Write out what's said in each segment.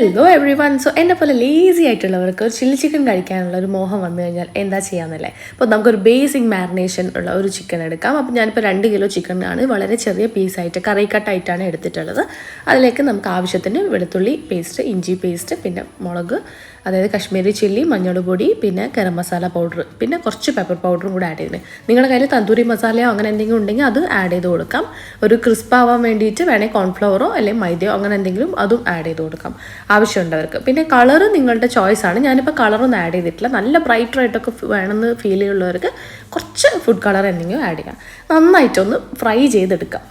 Hello every one. So എന്നെ പോലെ lazy ആയിട്ടുള്ളവർക്ക് chilli chicken കഴിക്കാനുള്ള ഒരു മോഹം വന്നു കഴിഞ്ഞാൽ എന്താ ചെയ്യാമെന്നല്ലേ. അപ്പോൾ നമുക്കൊരു ബേസിക് മാരിനേഷൻ ഉള്ള ഒരു ചിക്കൻ എടുക്കാം. അപ്പോൾ ഞാനിപ്പോൾ 2 കിലോ ചിക്കനാണ് വളരെ ചെറിയ പീസായിട്ട് കറി കട്ടായിട്ടാണ് എടുത്തിട്ടുള്ളത്. അതിലേക്ക് നമുക്ക് ആവശ്യത്തിന് വെളുത്തുള്ളി പേസ്റ്റ്, ഇഞ്ചി പേസ്റ്റ്, പിന്നെ മുളക്, അതായത് കശ്മീരി ചില്ലി, മഞ്ഞൾ പൊടി, പിന്നെ ഗരം മസാല പൗഡർ, പിന്നെ കുറച്ച് പെപ്പർ പൗഡറും കൂടെ ആഡ് ചെയ്തിട്ടുണ്ട്. നിങ്ങളുടെ കയ്യിൽ തന്തൂരി മസാലയോ അങ്ങനെ എന്തെങ്കിലും ഉണ്ടെങ്കിൽ അത് ആഡ് ചെയ്ത് കൊടുക്കാം. ഒരു ക്രിസ്പ് ആവാൻ വേണ്ടിയിട്ട് വേണമെങ്കിൽ കോൺഫ്ലവറോ അല്ലെങ്കിൽ മൈദയോ അങ്ങനെ എന്തെങ്കിലും അതും ആഡ് ചെയ്ത് കൊടുക്കാം ആവശ്യമുണ്ടവർക്ക്. പിന്നെ കളറ് നിങ്ങളുടെ ചോയ്സാണ്. ഞാനിപ്പോൾ കളറൊന്നും ആഡ് ചെയ്തിട്ടില്ല. നല്ല ബ്രൈറ്ററായിട്ടൊക്കെ വേണമെന്ന് ഫീൽ ചെയ്യുള്ളവർക്ക് കുറച്ച് ഫുഡ് കളർ എന്തെങ്കിലും ആഡ് ചെയ്യാം. നന്നായിട്ടൊന്ന് ഫ്രൈ ചെയ്തെടുക്കാം.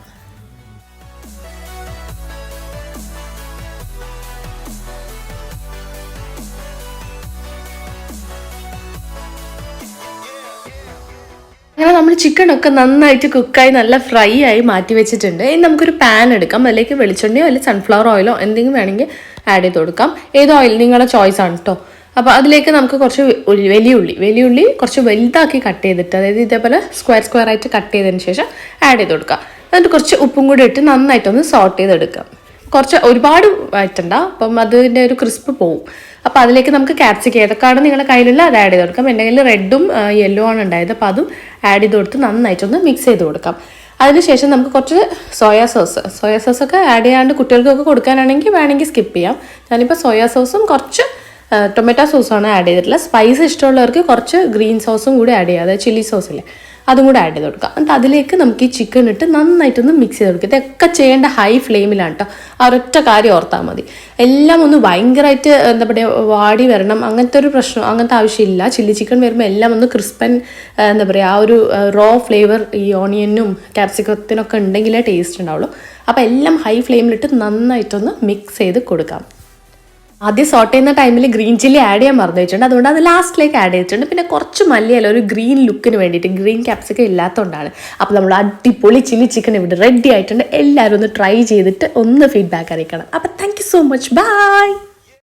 അങ്ങനെ നമ്മൾ ചിക്കനൊക്കെ നന്നായിട്ട് കുക്കായി നല്ല ഫ്രൈ ആയി മാറ്റി വെച്ചിട്ടുണ്ട്. ഇനി നമുക്കൊരു പാൻ എടുക്കാം. അതിലേക്ക് വെളിച്ചെണ്ണയോ അല്ലെങ്കിൽ സൺഫ്ലവർ ഓയിലോ എന്തെങ്കിലും വേണമെങ്കിൽ ആഡ് ചെയ്ത് കൊടുക്കാം. ഏത് ഓയിൽ നിങ്ങളുടെ ചോയ്സ് ആണ് കേട്ടോ. അപ്പോൾ അതിലേക്ക് നമുക്ക് കുറച്ച് വലിയുള്ളി കുറച്ച് വലുതാക്കി കട്ട് ചെയ്തിട്ട്, അതായത് ഇതേപോലെ സ്ക്വയർ ആയിട്ട് കട്ട് ചെയ്തതിന് ശേഷം ആഡ് ചെയ്ത് കൊടുക്കാം. എന്നിട്ട് കുറച്ച് ഉപ്പും കൂടി ഇട്ട് നന്നായിട്ടൊന്ന് സോട്ട് ചെയ്തെടുക്കാം. കുറച്ച് ഒരുപാട് വഴറ്റണ്ട, അപ്പം അതിൻ്റെ ഒരു ക്രിസ്പ് പോവും. അപ്പോൾ അതിലേക്ക് നമുക്ക് ക്യാപ്സിക്കം ഏതൊക്കെയാണ് നിങ്ങളുടെ കയ്യിലുള്ള അത് ആഡ് ചെയ്ത് കൊടുക്കാം. എൻ്റെ കയ്യിൽ റെഡും യെല്ലോ ആണ് ഉണ്ടായത്. അപ്പോൾ അതും ആഡ് ചെയ്ത് കൊടുത്ത് നന്നായിട്ടൊന്ന് മിക്സ് ചെയ്ത് കൊടുക്കാം. അതിനുശേഷം നമുക്ക് കുറച്ച് സോയാ സോസൊക്കെ ആഡ് ചെയ്യാണ്ട് കുട്ടികൾക്കൊക്കെ കൊടുക്കാനാണെങ്കിൽ വേണമെങ്കിൽ സ്കിപ്പ് ചെയ്യാം. ഞാനിപ്പോൾ സോയാ സോസും കുറച്ച് ടൊമാറ്റോ സോസാണ് ആഡ് ചെയ്തിട്ടുള്ളത്. സ്പൈസ് ഇഷ്ടമുള്ളവർക്ക് കുറച്ച് ഗ്രീൻ സോസും കൂടി ആഡ് ചെയ്യാം, അതായത് ചില്ലി സോസില്ലേ അതും കൂടെ ആഡ് ചെയ്ത് കൊടുക്കാം. എന്നിട്ട് അതിലേക്ക് നമുക്ക് ഈ ചിക്കൻ ഇട്ട് നന്നായിട്ടൊന്ന് മിക്സ് ചെയ്ത് കൊടുക്കുക. ഇതൊക്കെ ചെയ്യേണ്ട ഹൈ ഫ്ലെയിമിലാണ് കേട്ടോ. ആ ഒരൊറ്റ കാര്യം ഓർത്താൽ മതി. എല്ലാം ഒന്ന് ഭയങ്കരമായിട്ട് എന്താ പറയുക വാടി വരണം അങ്ങനത്തെ ഒരു പ്രശ്നം, അങ്ങനത്തെ ആവശ്യമില്ല. ചില്ലി ചിക്കൻ വരുമ്പോൾ എല്ലാം ഒന്ന് ക്രിസ്പൻ എന്താ പറയുക ആ ഒരു റോ ഫ്ലേവർ ഈ ഓണിയനും ക്യാപ്സിക്കത്തിനൊക്കെ ഉണ്ടെങ്കിലേ ടേസ്റ്റ് ഉണ്ടാവുള്ളൂ. അപ്പോൾ എല്ലാം ഹൈ ഫ്ലെയിമിലിട്ട് നന്നായിട്ടൊന്ന് മിക്സ് ചെയ്ത് കൊടുക്കാം. ആദ്യം സോട്ട് ചെയ്യുന്ന ടൈമിൽ ഗ്രീൻ ചില്ലി ആഡ് ചെയ്യാൻ മറന്നു വെച്ചിട്ടുണ്ട്. അതുകൊണ്ട് അത് ലാസ്റ്റിലേക്ക് ആഡ് ചെയ്തിട്ടുണ്ട്. പിന്നെ കുറച്ച് മല്ലിയല്ല, ഒരു ഗ്രീൻ ലുക്കിന് വേണ്ടിയിട്ട്, ഗ്രീൻ ക്യാപ്സിക്കം ഇല്ലാത്തതുകൊണ്ടാണ്. അപ്പോൾ നമ്മൾ അടിപൊളി ചില്ലി ചിക്കൻ ഇവിടെ റെഡി ആയിട്ടുണ്ട്. എല്ലാവരും ഒന്ന് ട്രൈ ചെയ്തിട്ട് ഒന്ന് ഫീഡ്ബാക്ക് അറിയിക്കണം. അപ്പോൾ thank you so much. By.